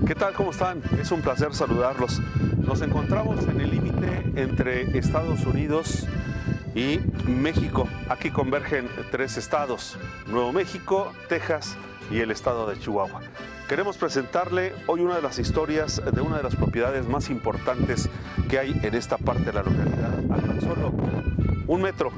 ¿Qué tal? ¿Cómo están? Es un placer saludarlos. Nos encontramos en el límite entre Estados Unidos y México. Aquí convergen tres estados: Nuevo México, Texas y el estado de Chihuahua. Queremos presentarle hoy una de las historias de una de las propiedades más importantes que hay en esta parte de la localidad, a tan solo 1 metro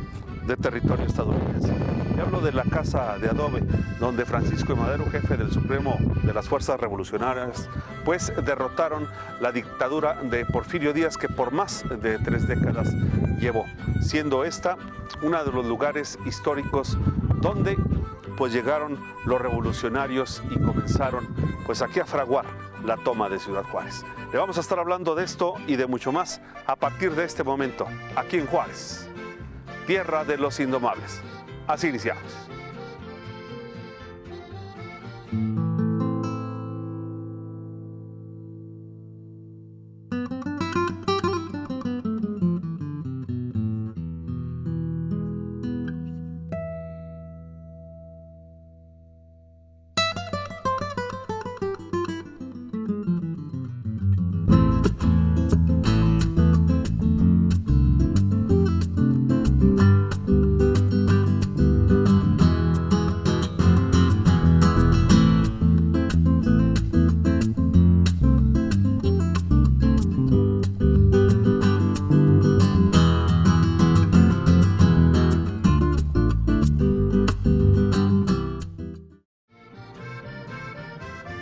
de territorio estadounidense. Y hablo de la Casa de Adobe, donde Francisco I. Madero, jefe del Supremo de las Fuerzas Revolucionarias, pues derrotaron la dictadura de Porfirio Díaz, que por más de 3 décadas llevó, siendo esta uno de los lugares históricos donde pues llegaron los revolucionarios y comenzaron pues aquí a fraguar la toma de Ciudad Juárez. Le vamos a estar hablando de esto y de mucho más a partir de este momento, aquí en Juárez, tierra de los indomables. Así iniciamos.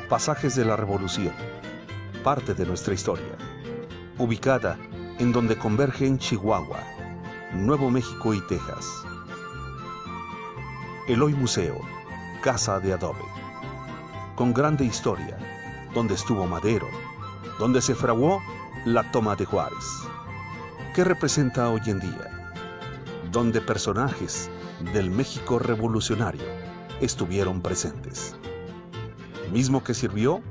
Pasajes de la Revolución, parte de nuestra historia, ubicada en donde convergen Chihuahua, Nuevo México y Texas. El hoy museo, Casa de Adobe, con grande historia, donde estuvo Madero, donde se fraguó la toma de Juárez. ¿Qué representa hoy en día? Donde personajes del México revolucionario estuvieron presentes. Mismo que sirvió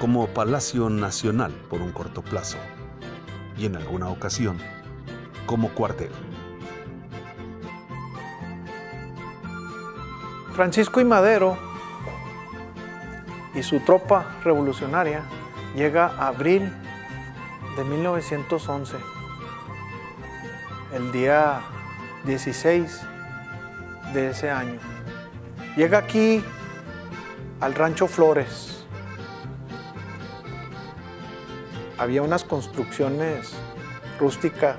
como Palacio Nacional por un corto plazo y en alguna ocasión como cuartel. Francisco I. Madero y su tropa revolucionaria llega a abril de 1911, el día 16 de ese año. Llega aquí al Rancho Flores. Había unas construcciones rústicas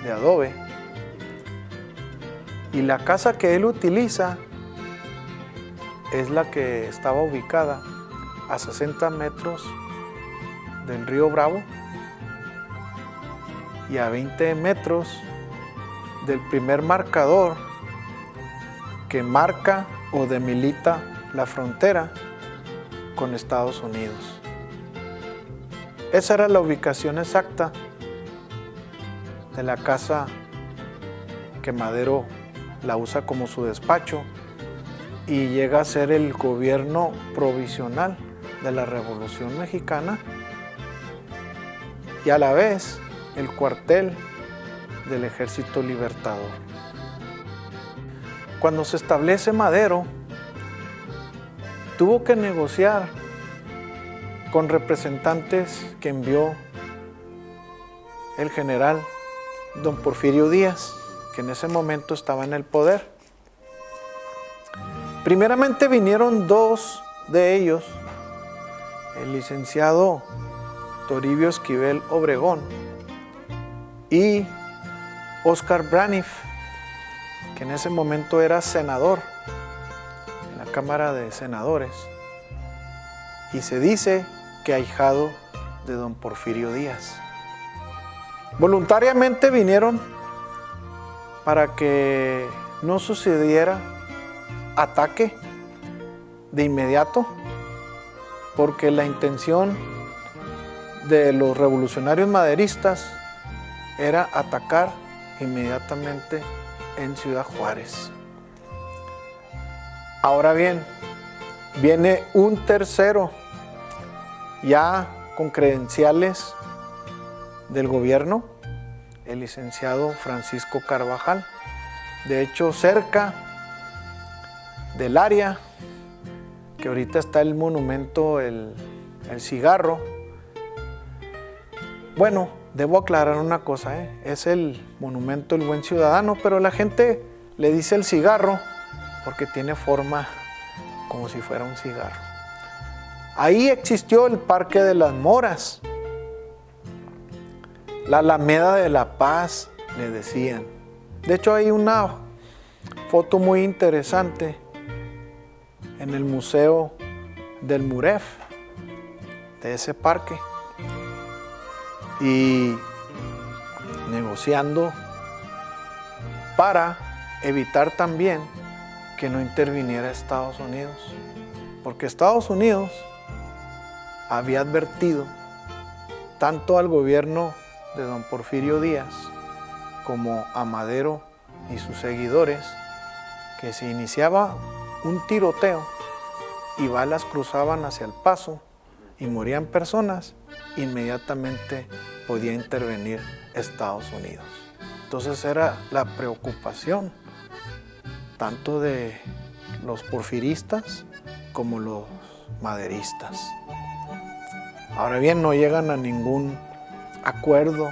de adobe y la casa que él utiliza es la que estaba ubicada a 60 metros del río Bravo y a 20 metros del primer marcador que marca o demilita la frontera con Estados Unidos. Esa era la ubicación exacta de la casa que Madero la usa como su despacho y llega a ser el gobierno provisional de la Revolución Mexicana y a la vez el cuartel del Ejército Libertador. Cuando se establece Madero, tuvo que negociar con representantes que envió el general don Porfirio Díaz, que en ese momento estaba en el poder. Primeramente vinieron 2 de ellos, el licenciado Toribio Esquivel Obregón y Oscar Braniff, que en ese momento era senador en la Cámara de Senadores, y se dice que ahijado de don Porfirio Díaz. Voluntariamente vinieron para que no sucediera ataque de inmediato, porque la intención de los revolucionarios maderistas era atacar inmediatamente en Ciudad Juárez. Ahora bien, viene un tercero ya con credenciales del gobierno, el licenciado Francisco Carvajal. De hecho, cerca del área que ahorita está el monumento, el el cigarro. Bueno, debo aclarar una cosa, es el monumento del buen ciudadano, pero la gente le dice el cigarro porque tiene forma como si fuera un cigarro. Ahí existió el Parque de las Moras, la Alameda de la Paz, le decían. De hecho, hay una foto muy interesante en el Museo del Muref, de ese parque, y negociando para evitar también que no interviniera Estados Unidos, porque Estados Unidos había advertido tanto al gobierno de don Porfirio Díaz como a Madero y sus seguidores que si iniciaba un tiroteo y balas cruzaban hacia El Paso y morían personas, inmediatamente podía intervenir Estados Unidos. Entonces era la preocupación tanto de los porfiristas como los maderistas. Ahora bien, no llegan a ningún acuerdo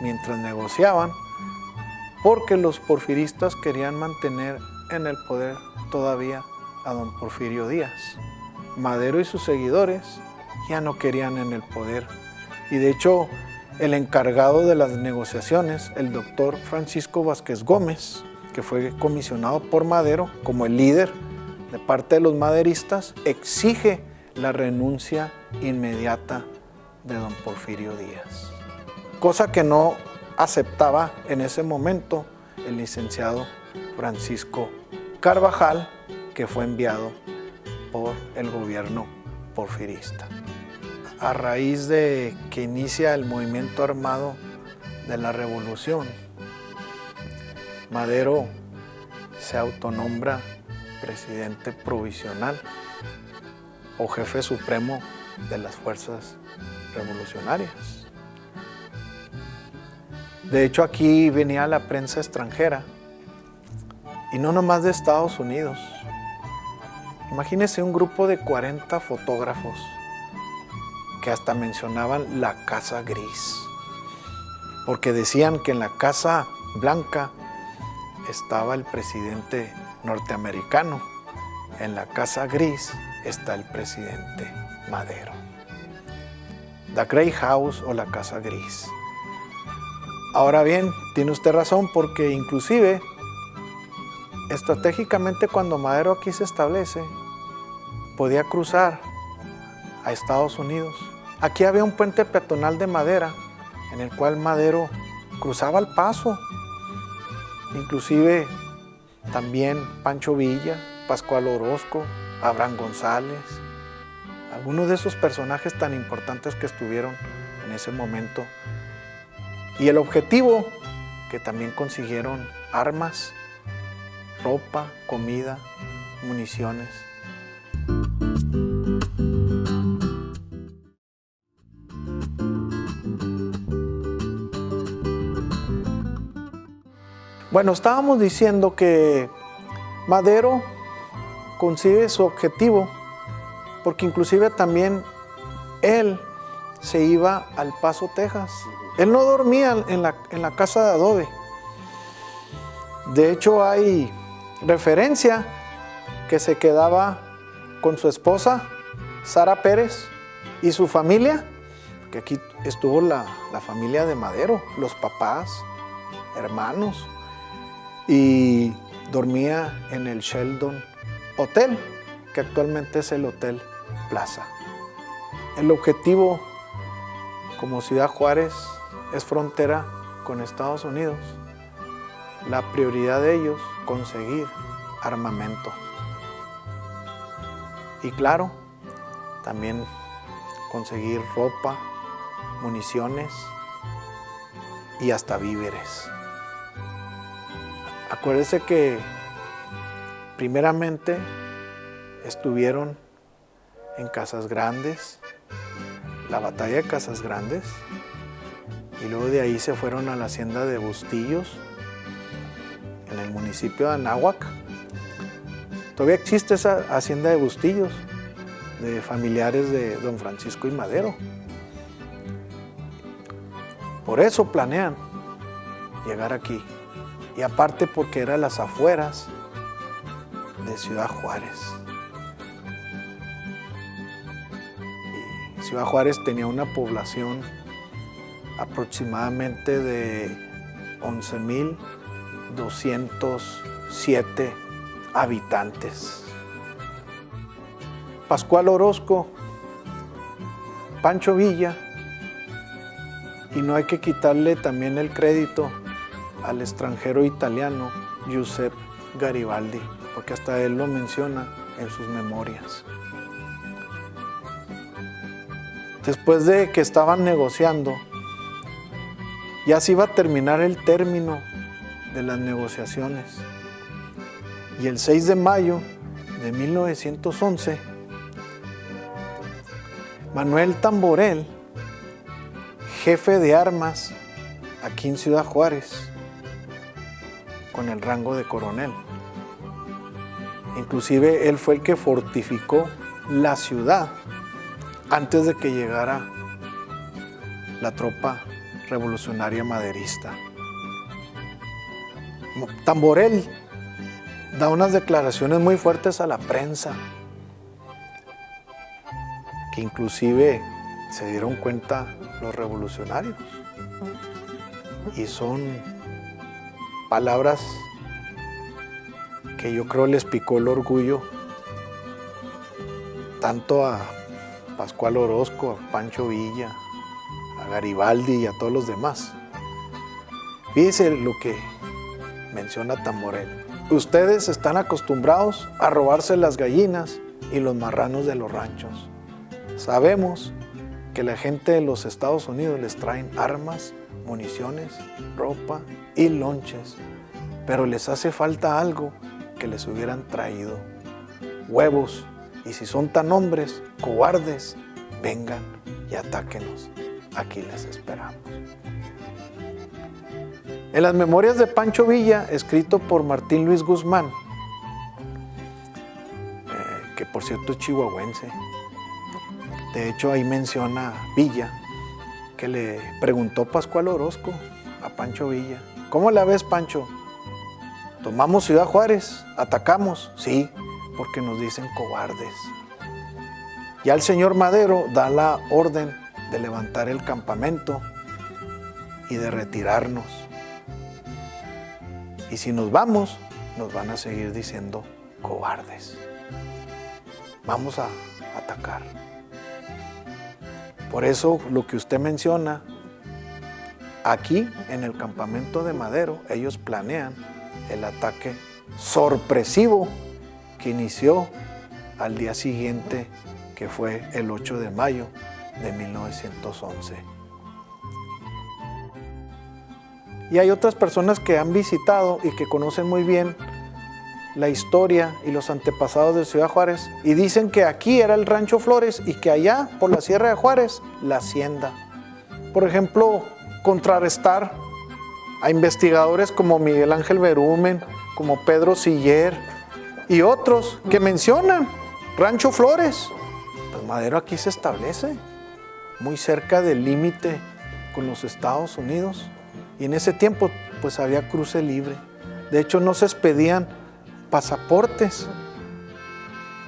mientras negociaban, porque los porfiristas querían mantener en el poder todavía a don Porfirio Díaz. Madero y sus seguidores ya no querían en el poder, y de hecho el encargado de las negociaciones, el doctor Francisco Vázquez Gómez, que fue comisionado por Madero como el líder de parte de los maderistas, exige la renuncia inmediata de don Porfirio Díaz, cosa que no aceptaba en ese momento el licenciado Francisco Carvajal, que fue enviado por el gobierno porfirista. A raíz de que inicia el movimiento armado de la Revolución, Madero se autonombra presidente provisional o jefe supremo de las fuerzas revolucionarias. De hecho, aquí venía la prensa extranjera, y no nomás de Estados Unidos. Imagínense un grupo de 40 fotógrafos que hasta mencionaban la Casa Gris, porque decían que en la Casa Blanca estaba el presidente norteamericano, en la Casa Gris está el presidente Madero. The Grey House o la Casa Gris. Ahora bien, tiene usted razón, porque inclusive estratégicamente cuando Madero aquí se establece, podía cruzar a Estados Unidos. Aquí había un puente peatonal de madera en el cual Madero cruzaba el paso. Inclusive también Pancho Villa, Pascual Orozco, Abraham González, algunos de esos personajes tan importantes que estuvieron en ese momento. Y el objetivo, que también consiguieron armas, ropa, comida, municiones. Bueno, estábamos diciendo que Madero consigue su objetivo porque inclusive también él se iba al Paso, Texas. Él no dormía en la casa de adobe. De hecho, hay referencia que se quedaba con su esposa, Sara Pérez, y su familia, que aquí estuvo la familia de Madero, los papás, hermanos, y dormía en el Sheldon Hotel, que actualmente es el Hotel Plaza. El objetivo, como Ciudad Juárez es frontera con Estados Unidos, la prioridad de ellos, conseguir armamento. Y claro, también conseguir ropa, municiones y hasta víveres. Acuérdense que primeramente estuvieron en Casas Grandes, la batalla de Casas Grandes, y luego de ahí se fueron a la hacienda de Bustillos, en el municipio de Anáhuac. Todavía existe esa hacienda de Bustillos, de familiares de don Francisco y Madero. Por eso planean llegar aquí. Y aparte porque eran las afueras de Ciudad Juárez. Y Ciudad Juárez tenía una población aproximadamente de 11,207 habitantes. Pascual Orozco, Pancho Villa, y no hay que quitarle también el crédito al extranjero italiano Giuseppe Garibaldi, porque hasta él lo menciona en sus memorias. Después de que estaban negociando, ya se iba a terminar el término de las negociaciones. Y el 6 de mayo de 1911, Manuel Tamborel, jefe de armas aquí en Ciudad Juárez, con el rango de coronel. Inclusive él fue el que fortificó la ciudad antes de que llegara la tropa revolucionaria maderista. Tamborel da unas declaraciones muy fuertes a la prensa, que inclusive se dieron cuenta los revolucionarios, y son palabras que yo creo les picó el orgullo tanto a Pascual Orozco, a Pancho Villa, a Garibaldi y a todos los demás. Fíjense lo que menciona Tamborel. Ustedes están acostumbrados a robarse las gallinas y los marranos de los ranchos. Sabemos que la gente de los Estados Unidos les traen armas, municiones, ropa y lonches, pero les hace falta algo que les hubieran traído: huevos. Y si son tan hombres, cobardes, vengan y atáquenos. Aquí les esperamos. En las memorias de Pancho Villa, escrito por Martín Luis Guzmán, que por cierto es chihuahuense, de hecho ahí menciona Villa, que le preguntó Pascual Orozco a Pancho Villa: ¿cómo la ves, Pancho? ¿Tomamos Ciudad Juárez? ¿Atacamos? Sí, porque nos dicen cobardes. Ya el señor Madero da la orden de levantar el campamento y de retirarnos. Y si nos vamos, nos van a seguir diciendo cobardes. Vamos a atacar. Por eso lo que usted menciona, aquí en el campamento de Madero, ellos planean el ataque sorpresivo que inició al día siguiente, que fue el 8 de mayo de 1911. Y hay otras personas que han visitado y que conocen muy bien la historia y los antepasados de Ciudad Juárez, y dicen que aquí era el Rancho Flores y que allá, por la Sierra de Juárez, la hacienda. Por ejemplo, contrarrestar a investigadores como Miguel Ángel Berumen, como Pedro Siller y otros que mencionan Rancho Flores. Pues Madero aquí se establece, muy cerca del límite con los Estados Unidos. Y en ese tiempo pues había cruce libre. De hecho no se expedían pasaportes.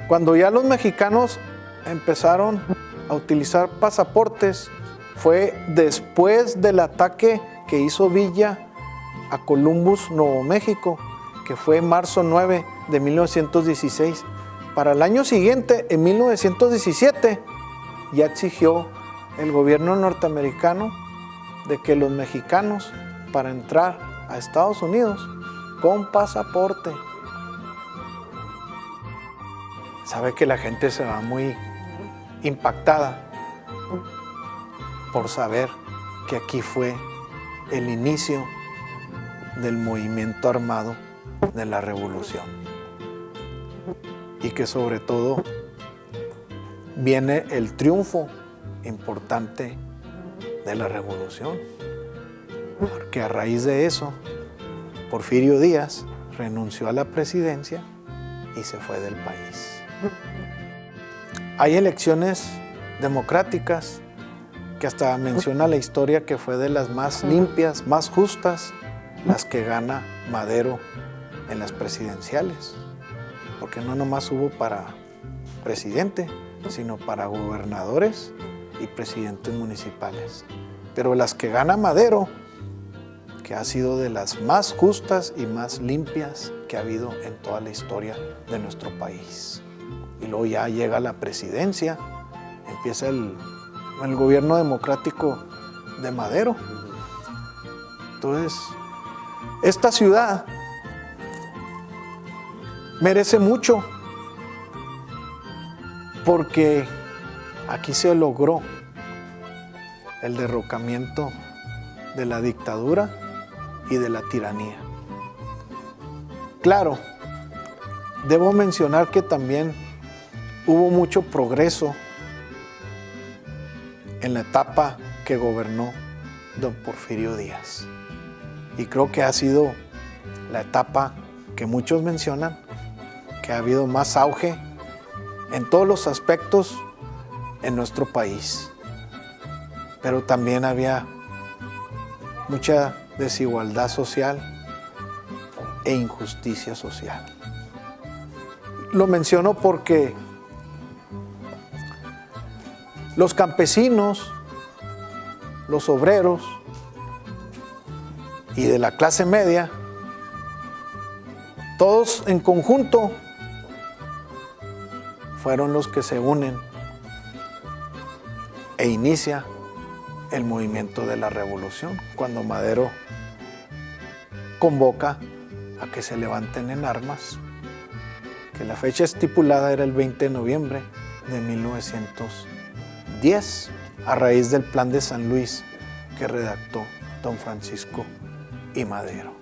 Cuando ya los mexicanos empezaron a utilizar pasaportes fue después del ataque que hizo Villa a Columbus, Nuevo México, que fue en marzo 9 de 1916. Para el año siguiente, en 1917, ya exigió el gobierno norteamericano de que los mexicanos, para entrar a Estados Unidos con pasaporte. Sabe que la gente se va muy impactada por saber que aquí fue el inicio del movimiento armado de la revolución, y que sobre todo viene el triunfo importante de la revolución, porque a raíz de eso Porfirio Díaz renunció a la presidencia y se fue del país. Hay elecciones democráticas que hasta menciona la historia que fue de las más limpias, más justas, las que gana Madero en las presidenciales. Porque no nomás hubo para presidente, sino para gobernadores y presidentes municipales. Pero las que gana Madero, que ha sido de las más justas y más limpias que ha habido en toda la historia de nuestro país. Y luego ya llega la presidencia, empieza el gobierno democrático de Madero. Entonces, esta ciudad merece mucho porque aquí se logró el derrocamiento de la dictadura y de la tiranía. Claro, debo mencionar que también hubo mucho progreso en la etapa que gobernó don Porfirio Díaz. Y creo que ha sido la etapa que muchos mencionan, que ha habido más auge en todos los aspectos en nuestro país. Pero también había mucha desigualdad social e injusticia social. Lo menciono porque los campesinos, los obreros y de la clase media, todos en conjunto fueron los que se unen e inicia el movimiento de la revolución, cuando Madero convoca a que se levanten en armas, que la fecha estipulada era el 20 de noviembre de 1910, a raíz del Plan de San Luis que redactó don Francisco I. Madero.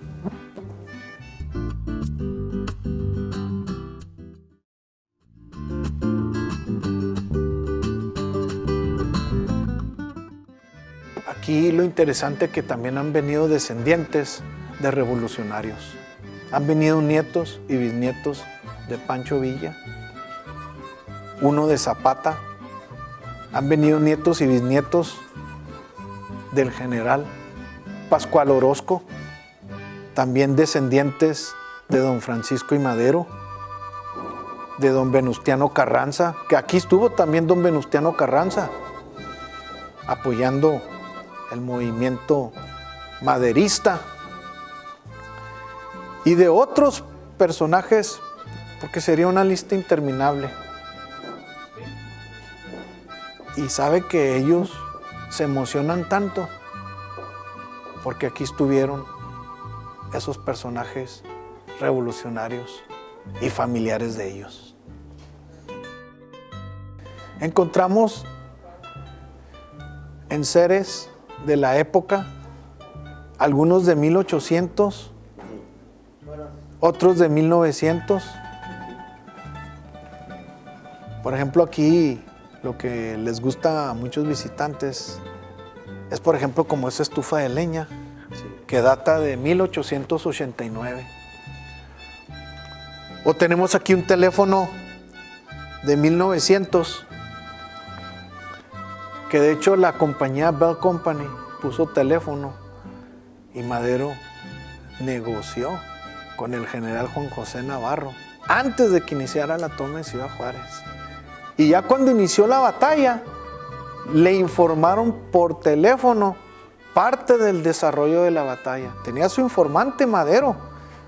Aquí lo interesante es que también han venido descendientes de revolucionarios. Han venido nietos y bisnietos de Pancho Villa, uno de Zapata. Han venido nietos y bisnietos del general Pascual Orozco, también descendientes de don Francisco I. Madero, de don Venustiano Carranza, que aquí estuvo también don Venustiano Carranza, apoyando el movimiento maderista, y de otros personajes, porque sería una lista interminable. Y sabe que ellos se emocionan tanto porque aquí estuvieron esos personajes revolucionarios y familiares de ellos. Encontramos enseres de la época, algunos de 1800, otros de 1900. Por ejemplo, aquí lo que les gusta a muchos visitantes es, por ejemplo, como esa estufa de leña, que data de 1889. O tenemos aquí un teléfono de 1900, que de hecho la compañía Bell Company puso teléfono y Madero negoció con el general Juan José Navarro antes de que iniciara la toma de Ciudad Juárez. Y ya cuando inició la batalla, le informaron por teléfono parte del desarrollo de la batalla. Tenía su informante Madero,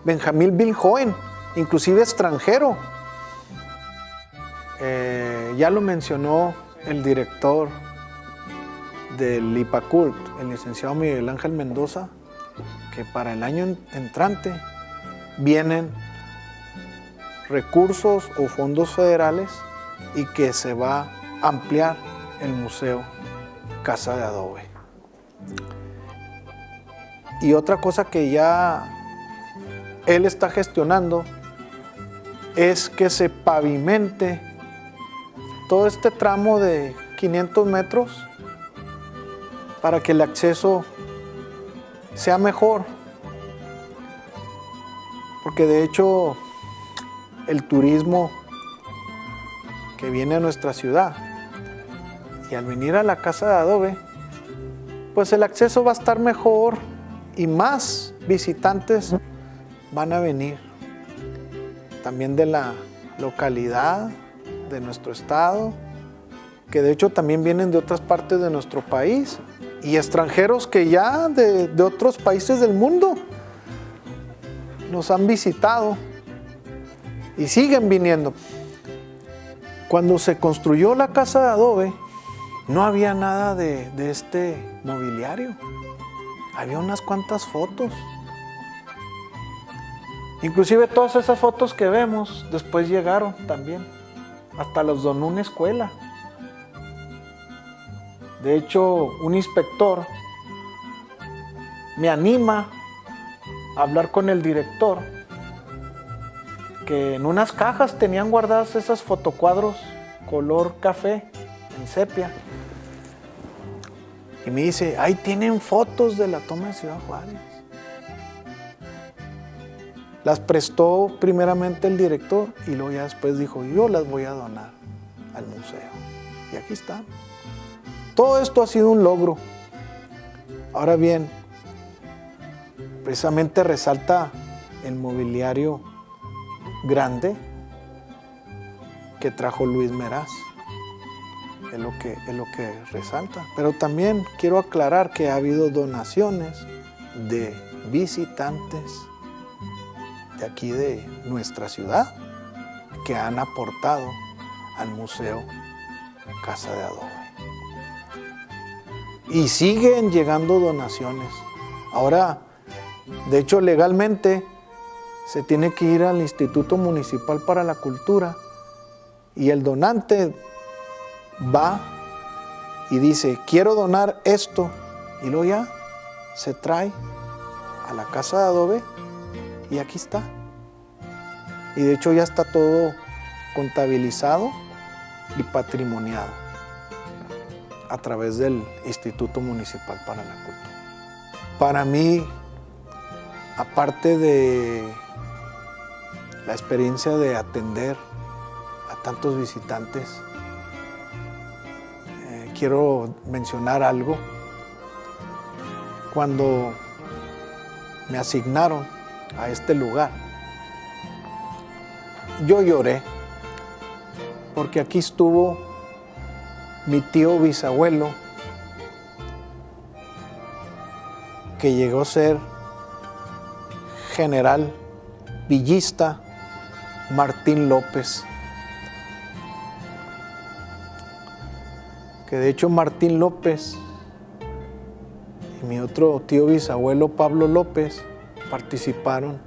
Benjamín Biljoen, inclusive extranjero. Ya lo mencionó el director del IPACULT, el licenciado Miguel Ángel Mendoza, que para el año entrante vienen recursos o fondos federales y que se va a ampliar el Museo Casa de Adobe. Y otra cosa que ya él está gestionando es que se pavimente todo este tramo de 500 metros para que el acceso sea mejor. Porque de hecho el turismo que viene a nuestra ciudad. Y al venir a la Casa de Adobe, pues el acceso va a estar mejor y más visitantes van a venir. También de la localidad, de nuestro estado, que de hecho también vienen de otras partes de nuestro país, y extranjeros que ya de otros países del mundo nos han visitado y siguen viniendo. Cuando se construyó la Casa de Adobe, no había nada de este mobiliario. Había unas cuantas fotos. Inclusive todas esas fotos que vemos después llegaron también. Hasta los donó una escuela. De hecho, un inspector me anima a hablar con el director, que en unas cajas tenían guardadas esas fotocuadros color café en sepia. Y me dice, ahí tienen fotos de la toma de Ciudad Juárez. Las prestó primeramente el director y luego ya después dijo, yo las voy a donar al museo. Y aquí están. Todo esto ha sido un logro. Ahora bien, precisamente resalta el mobiliario grande que trajo Luis Meraz. Es lo que resalta. Pero también quiero aclarar que ha habido donaciones de visitantes de aquí de nuestra ciudad que han aportado al Museo Casa de Adobe. Y siguen llegando donaciones. Ahora, de hecho, legalmente se tiene que ir al Instituto Municipal para la Cultura y el donante va y dice, quiero donar esto, y luego ya se trae a la Casa de Adobe y aquí está. Y de hecho ya está todo contabilizado y patrimoniado a través del Instituto Municipal para la Cultura. Para mí, aparte de la experiencia de atender a tantos visitantes, quiero mencionar algo. Cuando me asignaron a este lugar, yo lloré, porque aquí estuvo mi tío bisabuelo, que llegó a ser general villista Martín López. Que de hecho Martín López y mi otro tío bisabuelo Pablo López participaron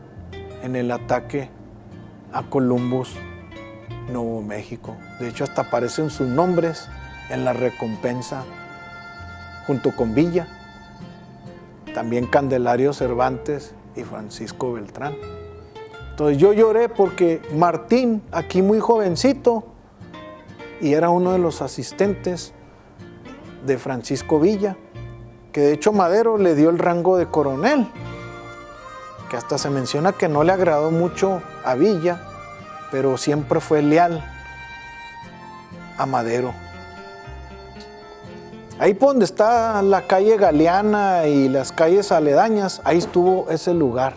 en el ataque a Columbus, Nuevo México. De hecho hasta aparecen sus nombres en la recompensa junto con Villa, también Candelario Cervantes y Francisco Beltrán. Entonces yo lloré porque Martín, aquí muy jovencito, y era uno de los asistentes de Francisco Villa, que de hecho Madero le dio el rango de coronel, que hasta se menciona que no le agradó mucho a Villa, pero siempre fue leal a Madero. Ahí por donde está la calle Galeana y las calles aledañas, ahí estuvo ese lugar,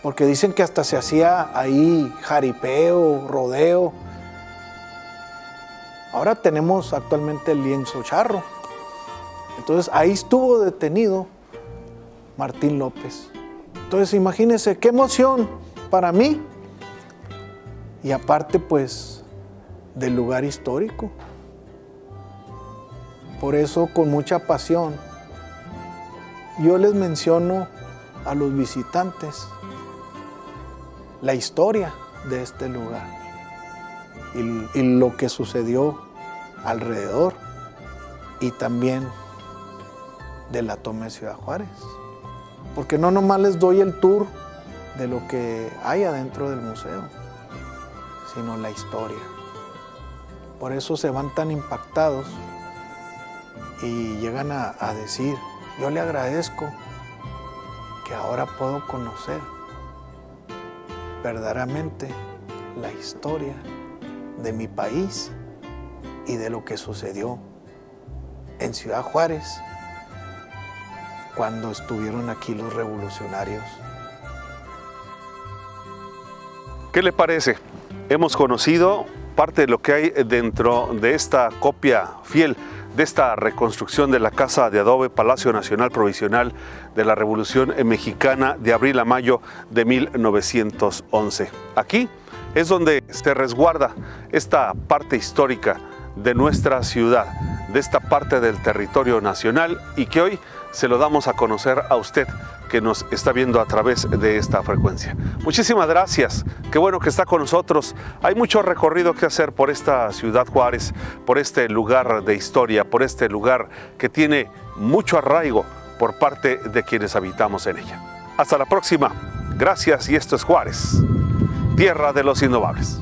porque dicen que hasta se hacía ahí jaripeo, rodeo. Ahora tenemos actualmente el lienzo charro. Entonces ahí estuvo detenido Martín López. Entonces imagínense qué emoción para mí, y aparte pues del lugar histórico. Por eso con mucha pasión yo les menciono a los visitantes la historia de este lugar y lo que sucedió alrededor, y también de la toma de Ciudad Juárez, porque no nomás les doy el tour de lo que hay adentro del museo, sino la historia. Por eso se van tan impactados y llegan a decir, yo le agradezco que ahora puedo conocer verdaderamente la historia de mi país y de lo que sucedió en Ciudad Juárez cuando estuvieron aquí los revolucionarios. ¿Qué le parece? Hemos conocido parte de lo que hay dentro de esta copia fiel de esta reconstrucción de la Casa de Adobe, Palacio Nacional Provisional de la Revolución Mexicana de abril a mayo de 1911. Aquí es donde se resguarda esta parte histórica de nuestra ciudad, de esta parte del territorio nacional, y que hoy se lo damos a conocer a usted que nos está viendo a través de esta frecuencia. Muchísimas gracias, qué bueno que está con nosotros. Hay mucho recorrido que hacer por esta ciudad Juárez, por este lugar de historia, por este lugar que tiene mucho arraigo por parte de quienes habitamos en ella. Hasta la próxima, gracias, y esto es Juárez, tierra de los innovables.